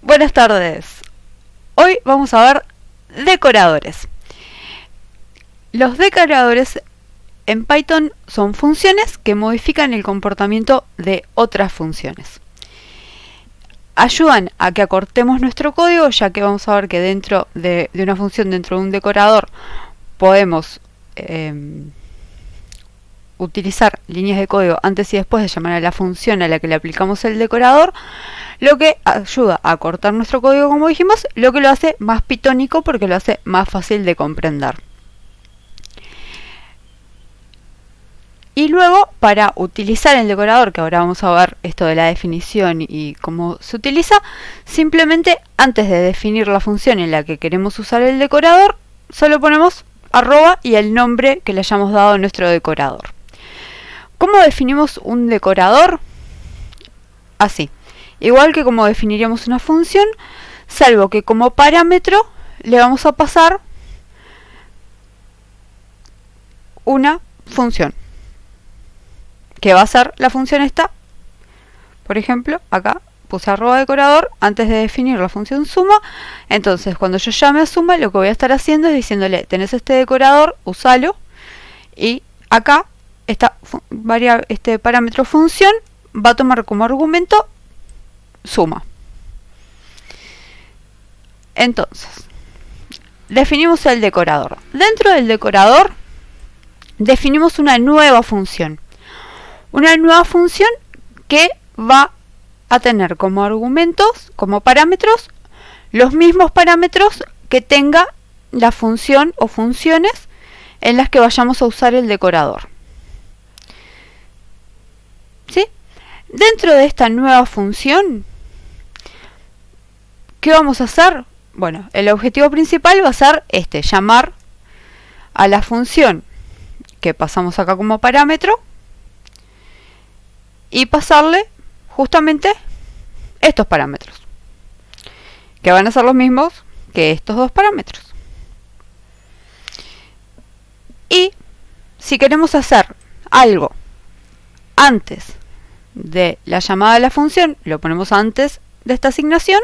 Buenas tardes. Hoy vamos a ver decoradores. Los decoradores en Python son funciones que modifican el comportamiento de otras funciones. Ayudan a que acortemos nuestro código, ya que vamos a ver que dentro de una función, dentro de un decorador, podemos utilizar líneas de código antes y después de llamar a la función a la que le aplicamos el decorador, lo que ayuda a acortar nuestro código, como dijimos, lo que lo hace más pitónico porque lo hace más fácil de comprender. Y luego, para utilizar el decorador, que ahora vamos a ver esto de la definición y cómo se utiliza, simplemente antes de definir la función en la que queremos usar el decorador, solo ponemos arroba y el nombre que le hayamos dado a nuestro decorador. ¿Cómo definimos un decorador? Así, igual que como definiríamos una función, salvo que como parámetro le vamos a pasar una función, que va a ser la función esta. Por ejemplo, acá puse arroba decorador antes de definir la función suma. Entonces, cuando yo llame a suma, lo que voy a estar haciendo es diciéndole, tenés este decorador, usalo, y acá este parámetro función va a tomar como argumento suma. Entonces, definimos el decorador. Dentro del decorador definimos una nueva función. Una nueva función que va a tener como argumentos, como parámetros, los mismos parámetros que tenga la función o funciones en las que vayamos a usar el decorador. ¿Sí? Dentro de esta nueva función, ¿qué vamos a hacer? Bueno, el objetivo principal va a ser llamar a la función que pasamos acá como parámetro y pasarle justamente estos parámetros, que van a ser los mismos que estos dos parámetros. Y si queremos hacer algo antes de la llamada a la función, lo ponemos antes de esta asignación.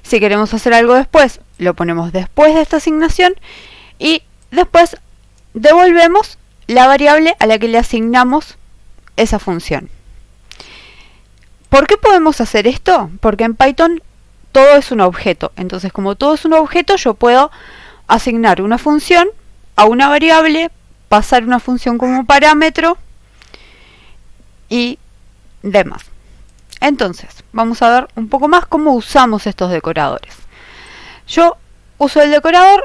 Si queremos hacer algo después, lo ponemos después de esta asignación. Y después devolvemos la variable a la que le asignamos esa función. ¿Por qué podemos hacer esto? Porque en Python todo es un objeto. Entonces, como todo es un objeto, yo puedo asignar una función a una variable, pasar una función como parámetro y demás. Entonces, vamos a ver un poco más cómo usamos estos decoradores. Yo uso el decorador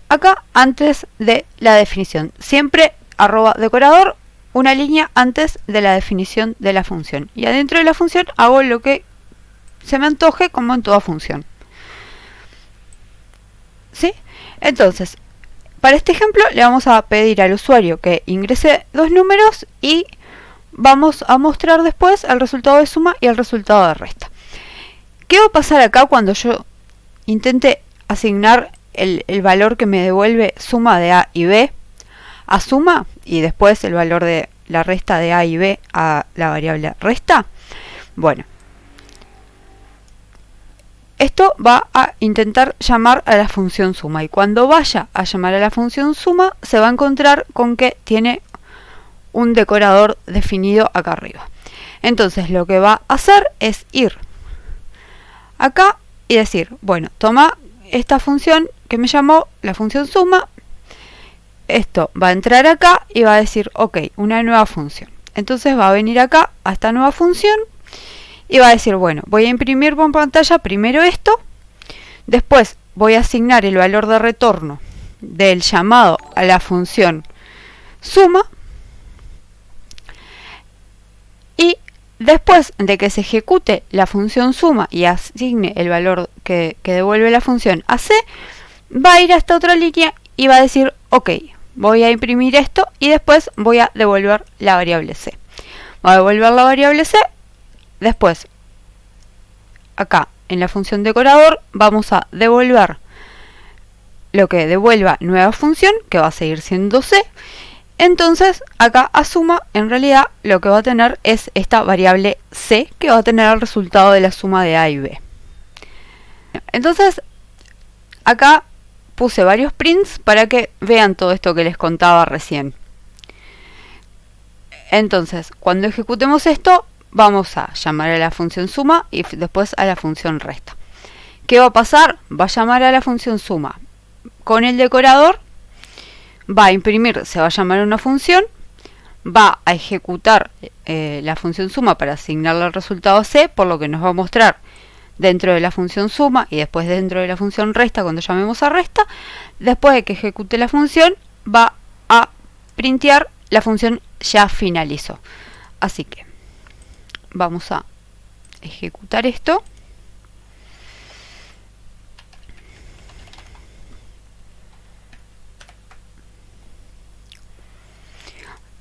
acá antes de la definición. Siempre arroba decorador, una línea antes de la definición de la función. Y adentro de la función hago lo que se me antoje, como en toda función. ¿Sí? Entonces, para este ejemplo le vamos a pedir al usuario que ingrese dos números y vamos a mostrar después el resultado de suma y el resultado de resta. ¿Qué va a pasar acá cuando yo intente asignar el valor que me devuelve suma de A y B a suma y después el valor de la resta de A y B a la variable resta? Bueno, esto va a intentar llamar a la función suma, y cuando vaya a llamar a la función suma se va a encontrar con que tiene un decorador definido acá arriba. Entonces lo que va a hacer es ir acá y decir, bueno, toma esta función que me llamó la función suma, esto va a entrar acá y va a decir, ok, una nueva función. Entonces va a venir acá a esta nueva función y va a decir, bueno, voy a imprimir por pantalla primero esto, después voy a asignar el valor de retorno del llamado a la función suma, y después de que se ejecute la función suma y asigne el valor que devuelve la función a C, va a ir a esta otra línea y va a decir, ok, voy a imprimir esto y después voy a devolver la variable C. Va a devolver la variable C. Después, acá en la función decorador, vamos a devolver lo que devuelva nueva función, que va a seguir siendo C. Entonces, acá a suma, en realidad, lo que va a tener es esta variable C, que va a tener el resultado de la suma de A y B. Entonces, acá puse varios prints para que vean todo esto que les contaba recién. Entonces, cuando ejecutemos esto, vamos a llamar a la función suma y después a la función resta. ¿Qué va a pasar? Va a llamar a la función suma con el decorador, va a imprimir, se va a llamar una función, va a ejecutar la función suma para asignarle el resultado C, por lo que nos va a mostrar dentro de la función suma y después dentro de la función resta cuando llamemos a resta. Después de que ejecute la función, va a printear la función ya finalizó. Así que vamos a ejecutar esto.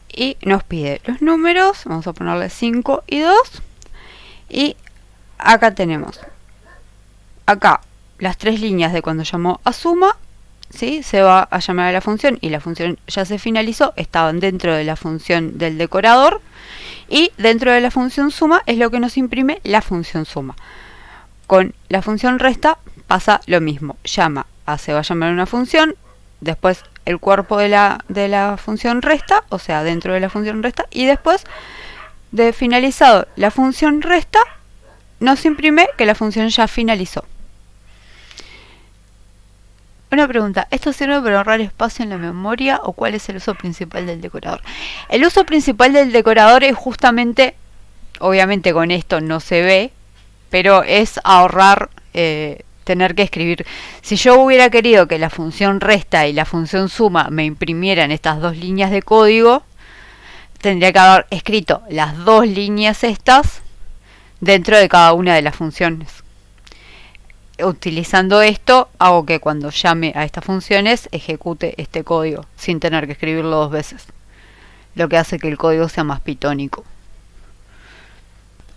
Y nos pide los números, vamos a ponerle 5 y 2. Y acá tenemos, acá las tres líneas de cuando llamó a suma, ¿sí? Se va a llamar a la función y la función ya se finalizó, estaban dentro de la función del decorador. Y dentro de la función suma es lo que nos imprime la función suma. Con la función resta pasa lo mismo, se va a llamar una función, después el cuerpo de la función resta, o sea, dentro de la función resta, y después de finalizado la función resta, nos imprime que la función ya finalizó. Una pregunta, ¿esto sirve para ahorrar espacio en la memoria o cuál es el uso principal del decorador? El uso principal del decorador es justamente, obviamente con esto no se ve, pero es ahorrar tener que escribir. Si yo hubiera querido que la función resta y la función suma me imprimieran estas dos líneas de código, tendría que haber escrito las dos líneas estas dentro de cada una de las funciones. Utilizando esto, hago que cuando llame a estas funciones ejecute este código sin tener que escribirlo dos veces, lo que hace que el código sea más pitónico.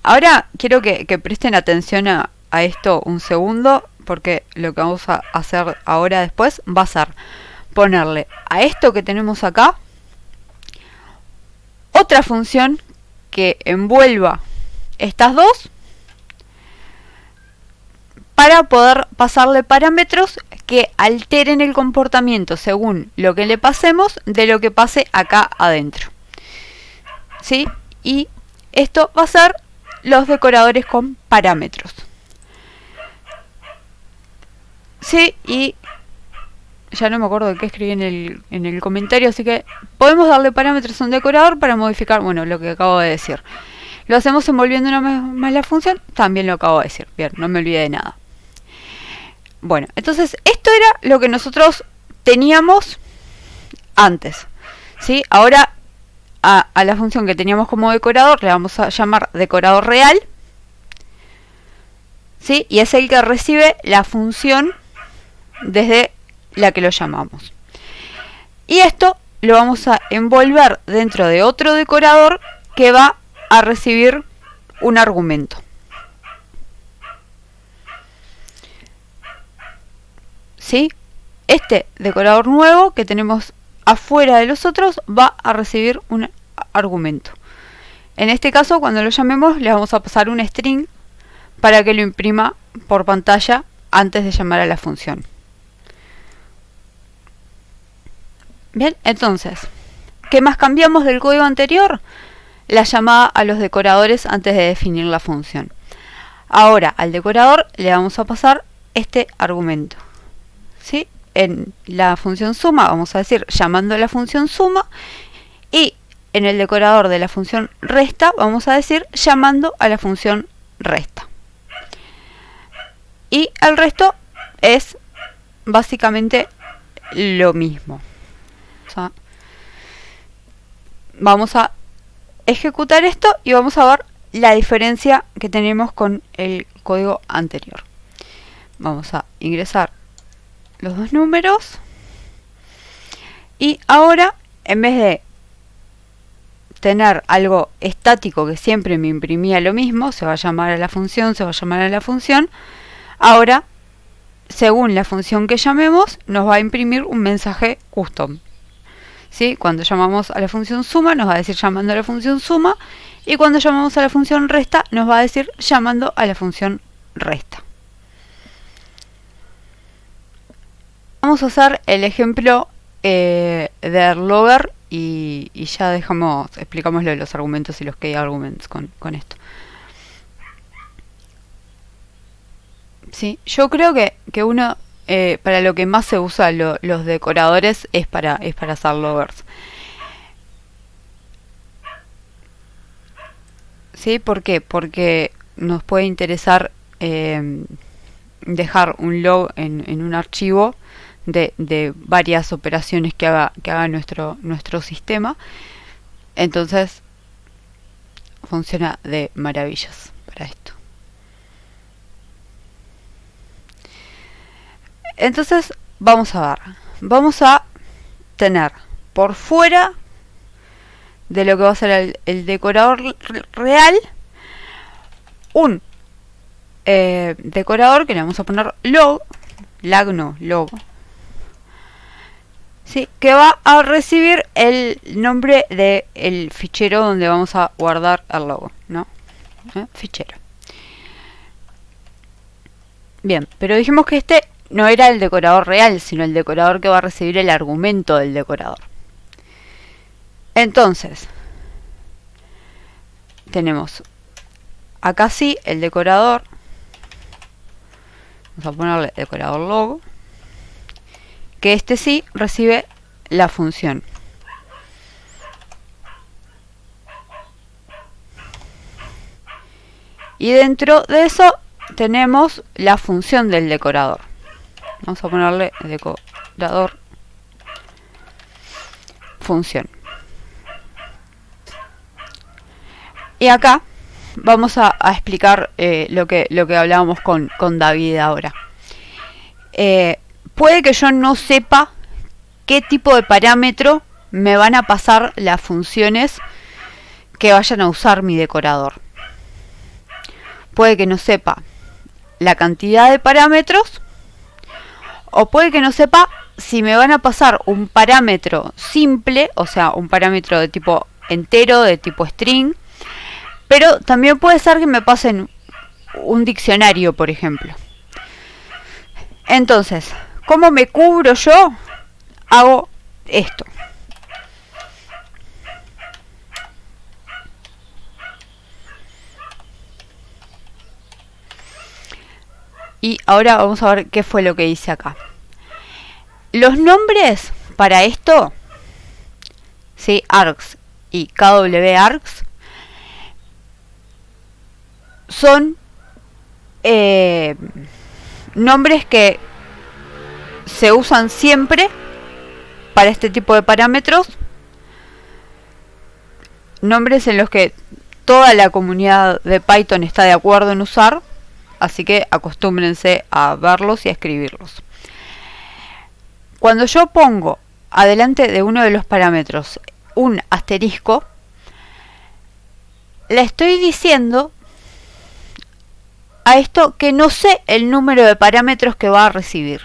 Ahora quiero que presten atención a esto un segundo, porque lo que vamos a hacer ahora después va a ser ponerle a esto que tenemos acá otra función que envuelva estas dos para poder pasarle parámetros que alteren el comportamiento según lo que le pasemos de lo que pase acá adentro. ¿Sí? Y esto va a ser los decoradores con parámetros. Sí, y ya no me acuerdo de qué escribí en el comentario, así que podemos darle parámetros a un decorador para modificar, bueno, lo que acabo de decir. Lo hacemos envolviendo una vez más la función, también lo acabo de decir. Bien, no me olvidé de nada. Bueno, entonces esto era lo que nosotros teníamos antes, ¿sí? Ahora a la función que teníamos como decorador le vamos a llamar decorador real, ¿sí? Y es el que recibe la función desde la que lo llamamos. Y esto lo vamos a envolver dentro de otro decorador que va a recibir un argumento. ¿Sí? Este decorador nuevo que tenemos afuera de los otros va a recibir un argumento. En este caso, cuando lo llamemos, le vamos a pasar un string para que lo imprima por pantalla antes de llamar a la función. Bien, entonces, ¿qué más cambiamos del código anterior? La llamada a los decoradores antes de definir la función. Ahora, al decorador le vamos a pasar este argumento. ¿Sí? En la función suma vamos a decir llamando a la función suma, y en el decorador de la función resta vamos a decir llamando a la función resta. Y el resto es básicamente lo mismo. O sea, vamos a ejecutar esto y vamos a ver la diferencia que tenemos con el código anterior. Vamos a ingresar los dos números y ahora, en vez de tener algo estático que siempre me imprimía lo mismo, se va a llamar a la función, ahora, según la función que llamemos, nos va a imprimir un mensaje custom. ¿Sí? Cuando llamamos a la función suma, nos va a decir llamando a la función suma, y cuando llamamos a la función resta, nos va a decir llamando a la función resta. vamos a hacer el ejemplo de logger y ya explicamos lo de los argumentos y los key arguments con esto. Sí, yo creo que uno para lo que más se usa los decoradores es para hacer loggers. ¿Sí? ¿Por qué? Porque nos puede interesar dejar un log en un archivo de varias operaciones que haga nuestro sistema. Entonces funciona de maravillas para esto. Entonces vamos a ver, vamos a tener por fuera de lo que va a ser el decorador real un decorador que le vamos a poner log, log, ¿sí? Que va a recibir el nombre del fichero donde vamos a guardar el logo, ¿no? Fichero. Bien, pero dijimos que este no era el decorador real, sino el decorador que va a recibir el argumento del decorador. Entonces, tenemos acá sí el decorador. Vamos a ponerle decorador logo. Que este sí recibe la función. Y dentro de eso tenemos la función del decorador. Vamos a ponerle decorador función. Y acá vamos a explicar lo que hablábamos con David ahora. Puede que yo no sepa qué tipo de parámetro me van a pasar las funciones que vayan a usar mi decorador. Puede que no sepa la cantidad de parámetros, o puede que no sepa si me van a pasar un parámetro simple, o sea, un parámetro de tipo entero, de tipo string, pero también puede ser que me pasen un diccionario, por ejemplo. Entonces, ¿cómo me cubro yo? Hago esto. Y ahora vamos a ver qué fue lo que hice acá. Los nombres para esto, ¿sí? Args y KWArgs, son nombres que se usan siempre para este tipo de parámetros. Nombres en los que toda la comunidad de Python está de acuerdo en usar. Así que acostúmbrense a verlos y a escribirlos. Cuando yo pongo adelante de uno de los parámetros un asterisco, le estoy diciendo a esto que no sé el número de parámetros que va a recibir.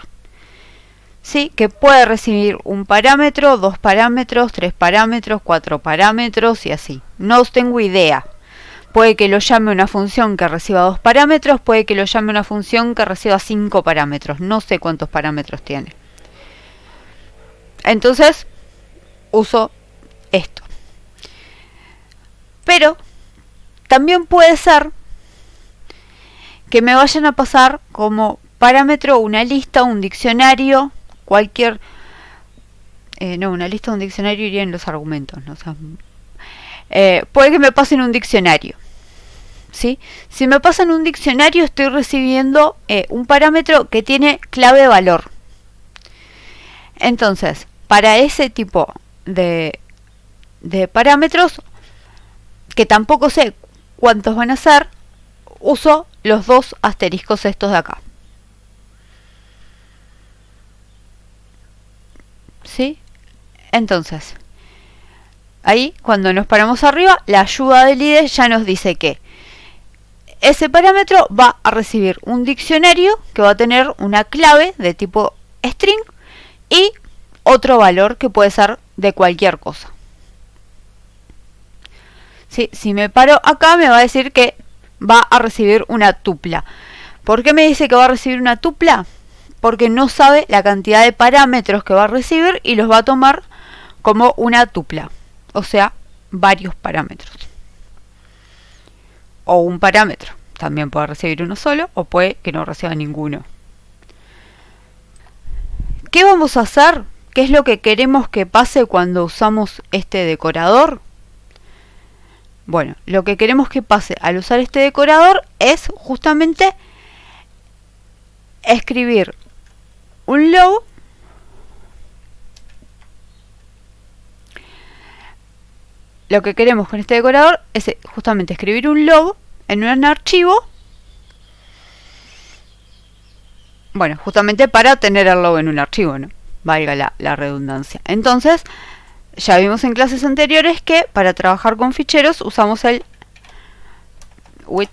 ¿Sí? Que puede recibir un parámetro, 2 parámetros, 3 parámetros, 4 parámetros y así. No tengo idea. Puede que lo llame una función que reciba 2 parámetros, puede que lo llame una función que reciba 5 parámetros. No sé cuántos parámetros tiene. Entonces, uso esto. Pero, también puede ser que me vayan a pasar como parámetro una lista, un diccionario, cualquier... no, una lista, un diccionario iría en los argumentos, ¿no? O sea, puede que me pasen un diccionario. ¿Sí? Si me pasan un diccionario, estoy recibiendo un parámetro que tiene clave valor. Entonces, para ese tipo de parámetros, que tampoco sé cuántos van a ser, uso los 2 asteriscos estos de acá. ¿Sí? Entonces, ahí, cuando nos paramos arriba, la ayuda del IDE ya nos dice que ese parámetro va a recibir un diccionario que va a tener una clave de tipo string y otro valor que puede ser de cualquier cosa. ¿Sí? Si me paro acá, me va a decir que va a recibir una tupla. ¿Por qué me dice que va a recibir una tupla? porque no sabe la cantidad de parámetros que va a recibir y los va a tomar como una tupla, o sea, varios parámetros. O un parámetro, también puede recibir uno solo o puede que no reciba ninguno. ¿Qué vamos a hacer? ¿Qué es lo que queremos que pase cuando usamos este decorador? Bueno, lo que queremos que pase al usar este decorador es justamente escribir un log lo que queremos con este decorador es justamente escribir un log en un archivo, bueno, justamente para tener el log en un archivo, ¿no? Valga la redundancia. Entonces, ya vimos en clases anteriores que para trabajar con ficheros usamos el with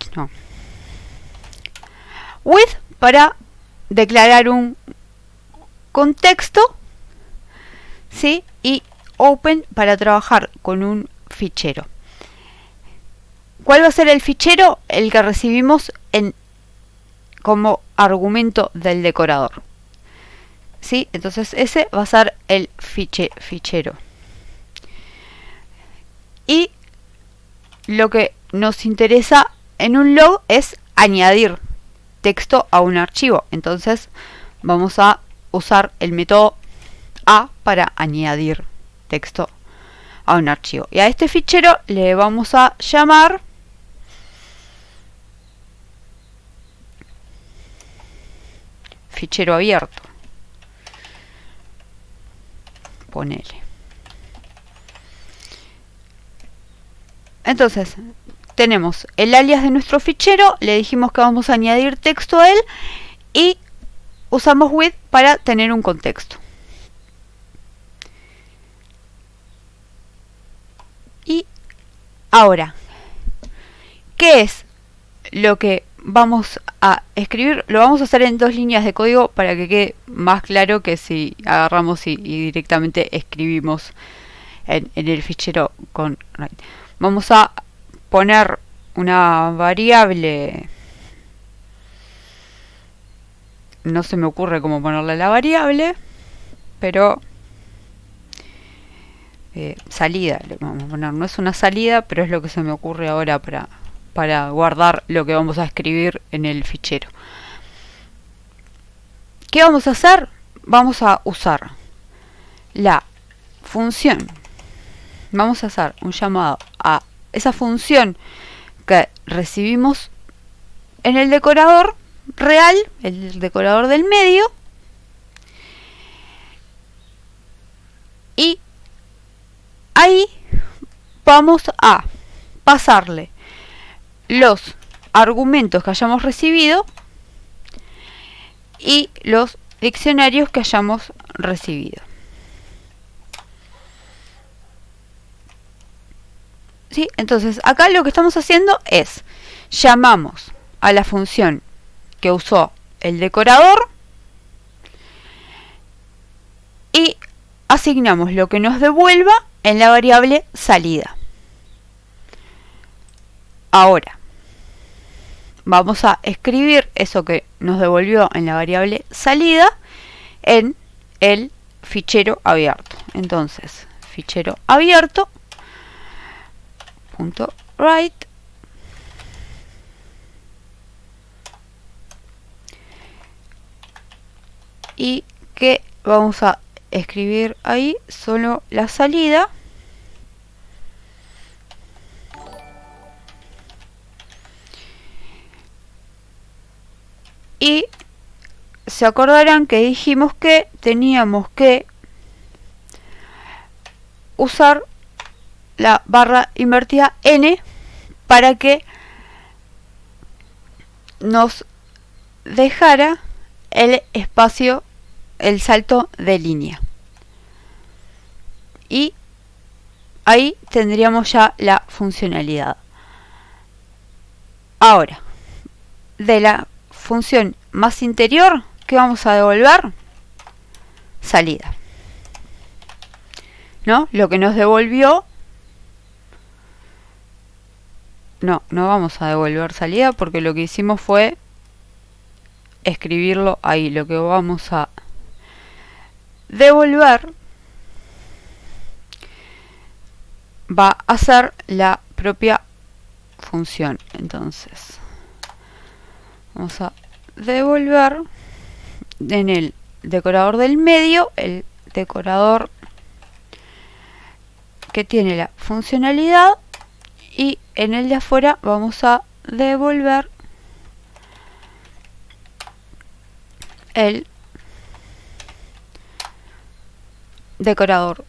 para declarar un contexto, ¿sí? Y open para trabajar con un fichero. ¿Cuál va a ser el fichero? El que recibimos como argumento del decorador, ¿sí? Entonces ese va a ser el fichero. Y lo que nos interesa en un log es añadir texto a un archivo. Entonces vamos a usar el método a para añadir texto a un archivo. Y a este fichero le vamos a llamar fichero abierto. Ponele. Entonces, tenemos el alias de nuestro fichero, le dijimos que vamos a añadir texto a él y usamos with para tener un contexto. Y ahora, ¿qué es lo que vamos a escribir? Lo vamos a hacer en 2 líneas de código para que quede más claro que si agarramos y directamente escribimos en el fichero con write. Vamos a poner una variable, no se me ocurre cómo ponerle la variable, pero salida, le vamos a poner, no es una salida, pero es lo que se me ocurre ahora para guardar lo que vamos a escribir en el fichero. ¿Qué vamos a hacer? Vamos a usar la función. Vamos a hacer un llamado a esa función que recibimos en el decorador real, el decorador del medio, y ahí vamos a pasarle los argumentos que hayamos recibido y los diccionarios que hayamos recibido. ¿Sí? Entonces, acá lo que estamos haciendo es llamamos a la función que usó el decorador y asignamos lo que nos devuelva en la variable salida. Ahora, vamos a escribir eso que nos devolvió en la variable salida en el fichero abierto. Entonces, fichero abierto .write y que vamos a escribir ahí solo la salida y se acordarán que dijimos que teníamos que usar la barra invertida n para que nos dejara el espacio, el salto de línea, y ahí tendríamos ya la funcionalidad. Ahora, de la función más interior, ¿qué vamos a devolver? Salida, ¿no? Lo que nos devolvió. No vamos a devolver salida porque lo que hicimos fue escribirlo ahí. Lo que vamos a devolver va a ser la propia función. Entonces vamos a devolver en el decorador del medio el decorador que tiene la funcionalidad, y en el de afuera vamos a devolver el decorador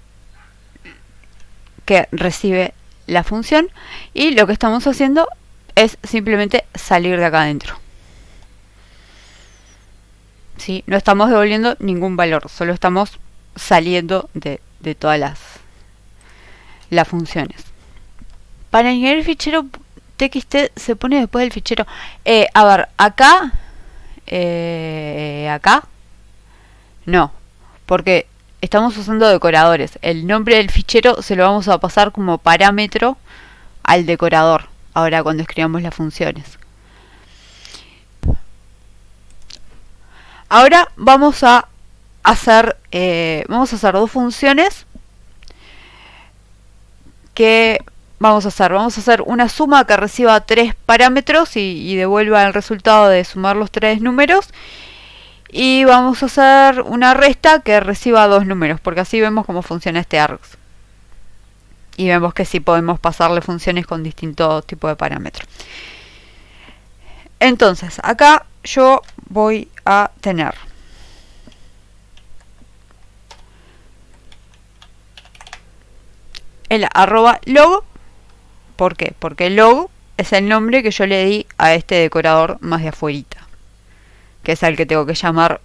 que recibe la función, y lo que estamos haciendo es simplemente salir de acá adentro. ¿Sí? No estamos devolviendo ningún valor, solo estamos saliendo de todas las funciones. Para añadir el fichero txt se pone después del fichero. A ver, acá no, porque estamos usando decoradores. El nombre del fichero se lo vamos a pasar como parámetro al decorador ahora cuando escribamos las funciones. Ahora vamos a hacer dos funciones que vamos a hacer una suma que reciba 3 parámetros y devuelva el resultado de sumar los 3 números, y vamos a hacer una resta que reciba 2 números, porque así vemos cómo funciona este args y vemos que sí podemos pasarle funciones con distintos tipos de parámetros. Entonces acá yo voy a tener el @log. ¿Por qué? Porque log es el nombre que yo le di a este decorador más de afuerita, que es el que tengo que llamar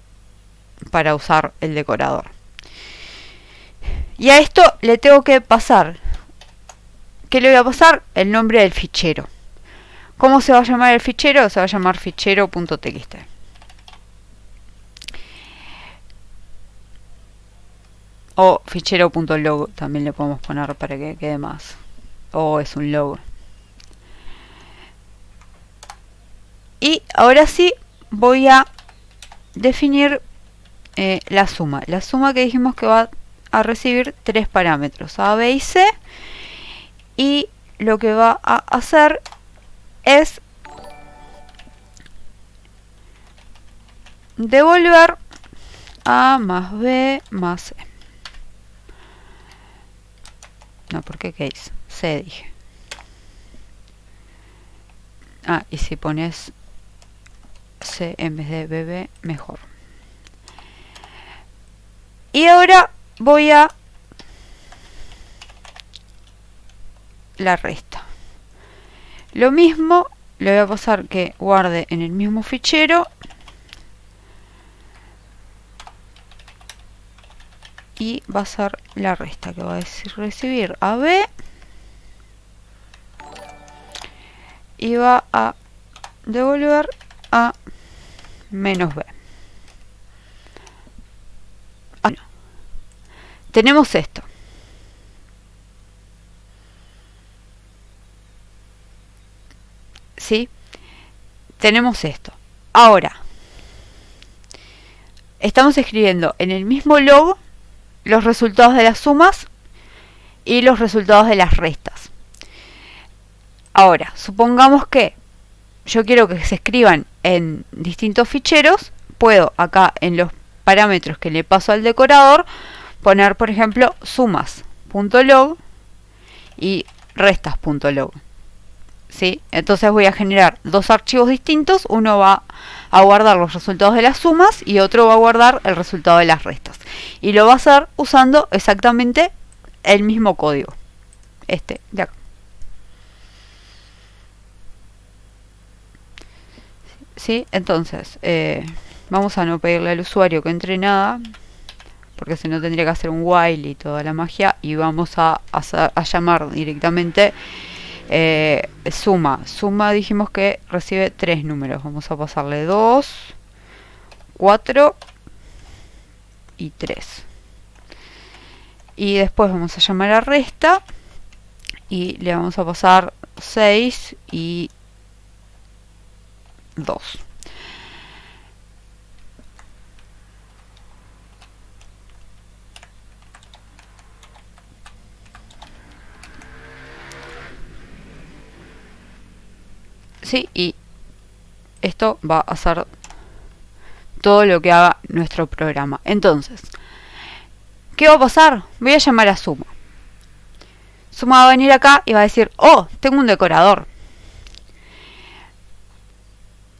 para usar el decorador. Y a esto le tengo que pasar, ¿qué le voy a pasar? El nombre del fichero. ¿Cómo se va a llamar el fichero? Se va a llamar fichero.txt. O fichero.log también le podemos poner para que quede más. O es un log. Y ahora sí voy a definir la suma. La suma que dijimos que va a recibir 3 parámetros, A, B y C. Y lo que va a hacer es devolver A más B más C. No, ¿por qué case? C dije. Y si pones C en vez de BB, mejor. Y ahora voy a la resta. Lo mismo, le voy a pasar que guarde en el mismo fichero y va a ser la resta, que va a decir recibir a B y va a devolver a menos B. Bueno, tenemos esto. ¿Sí? Tenemos esto. Ahora, estamos escribiendo en el mismo log los resultados de las sumas y los resultados de las restas. Ahora, supongamos que yo quiero que se escriban en distintos ficheros. Puedo acá en los parámetros que le paso al decorador poner, por ejemplo, sumas.log y restas.log. ¿Sí? Entonces voy a generar dos archivos distintos. Uno va a guardar los resultados de las sumas y otro va a guardar el resultado de las restas. Y lo va a hacer usando exactamente el mismo código. Este de acá. ¿Sí? Entonces, vamos a no pedirle al usuario que entre nada, porque si no tendría que hacer un while y toda la magia. Y vamos a llamar directamente suma. Suma dijimos que recibe 3 números. Vamos a pasarle 2, 4 y 3. Y después vamos a llamar a resta y le vamos a pasar 6 y 2. ¿sí? Y esto va a hacer todo lo que haga nuestro programa. Entonces, ¿qué va a pasar? Voy a llamar a Suma. Suma va a venir acá y va a decir, oh, tengo un decorador.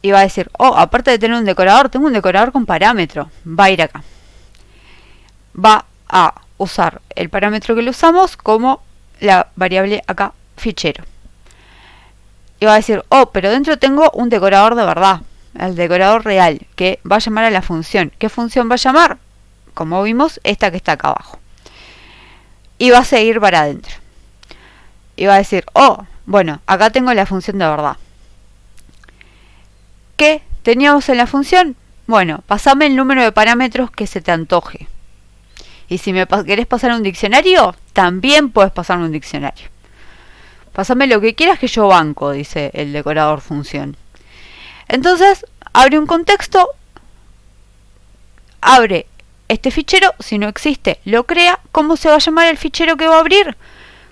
Y va a decir, oh, aparte de tener un decorador, tengo un decorador con parámetro. Va a ir acá. Va a usar el parámetro que le usamos como la variable acá, fichero. Y va a decir, oh, pero dentro tengo un decorador de verdad. El decorador real, que va a llamar a la función. ¿Qué función va a llamar? Como vimos, esta que está acá abajo. Y va a seguir para adentro. Y va a decir, oh, bueno, acá tengo la función de verdad. ¿Qué teníamos en la función? Bueno, pasame el número de parámetros que se te antoje. Y si me querés pasar un diccionario, también puedes pasarme un diccionario. Pasame lo que quieras que yo banco, dice el decorador función. Entonces, abre un contexto, abre este fichero, si no existe, lo crea. ¿Cómo se va a llamar el fichero que va a abrir?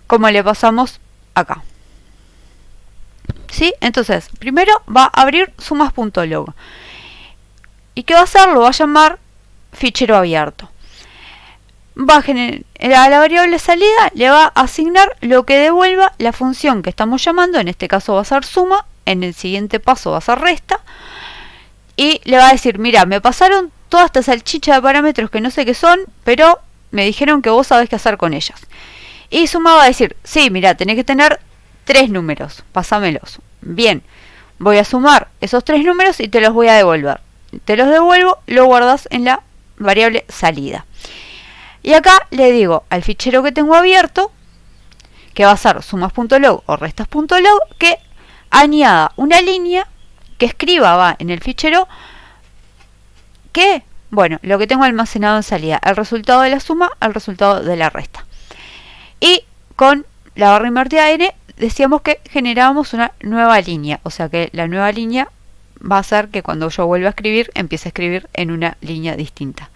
Como le pasamos acá. ¿Sí? Entonces, primero va a abrir sumas.log. ¿Y qué va a hacer? Lo va a llamar fichero abierto. Va a generar a la variable salida, le va a asignar lo que devuelva la función que estamos llamando. En este caso va a ser suma, en el siguiente paso va a ser resta. Y le va a decir, mira, me pasaron toda esta salchicha de parámetros que no sé qué son, pero me dijeron que vos sabés qué hacer con ellas. Y suma va a decir, sí, mira, tenés que tener 3 números, pásamelos. Bien, voy a sumar esos 3 números y te los voy a devolver. Te los devuelvo, lo guardas en la variable salida. Y acá le digo al fichero que tengo abierto, que va a ser sumas.log o restas.log, que añada una línea que escriba en el fichero que, bueno, lo que tengo almacenado en salida, el resultado de la suma, el resultado de la resta. Y con la barra invertida n decíamos que generábamos una nueva línea, o sea que la nueva línea va a hacer que cuando yo vuelva a escribir, empiece a escribir en una línea distinta.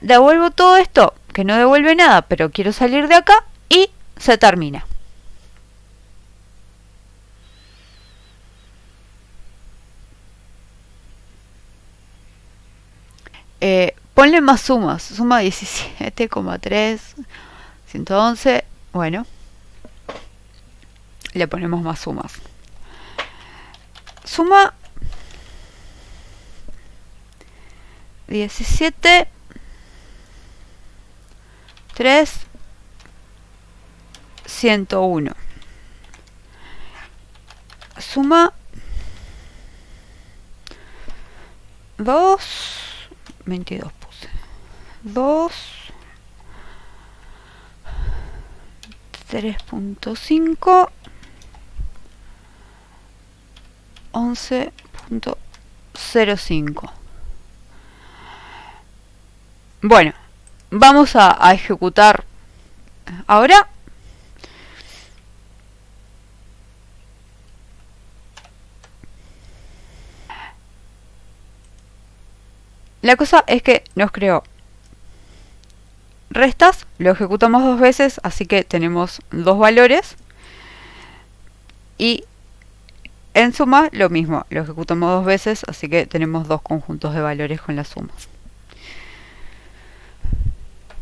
Devuelvo todo esto, que no devuelve nada, pero quiero salir de acá, y se termina. Ponle más sumas, suma 17,3, 111, bueno, le ponemos más sumas. Suma 17, 3, 101. Suma 2, 22 puse. 2, 3.5, 11.05. Bueno, vamos a ejecutar ahora. La cosa es que nos creó restas, lo ejecutamos 2 veces, así que tenemos 2 valores. Y en suma lo mismo, lo ejecutamos 2 veces, así que tenemos 2 conjuntos de valores con la suma.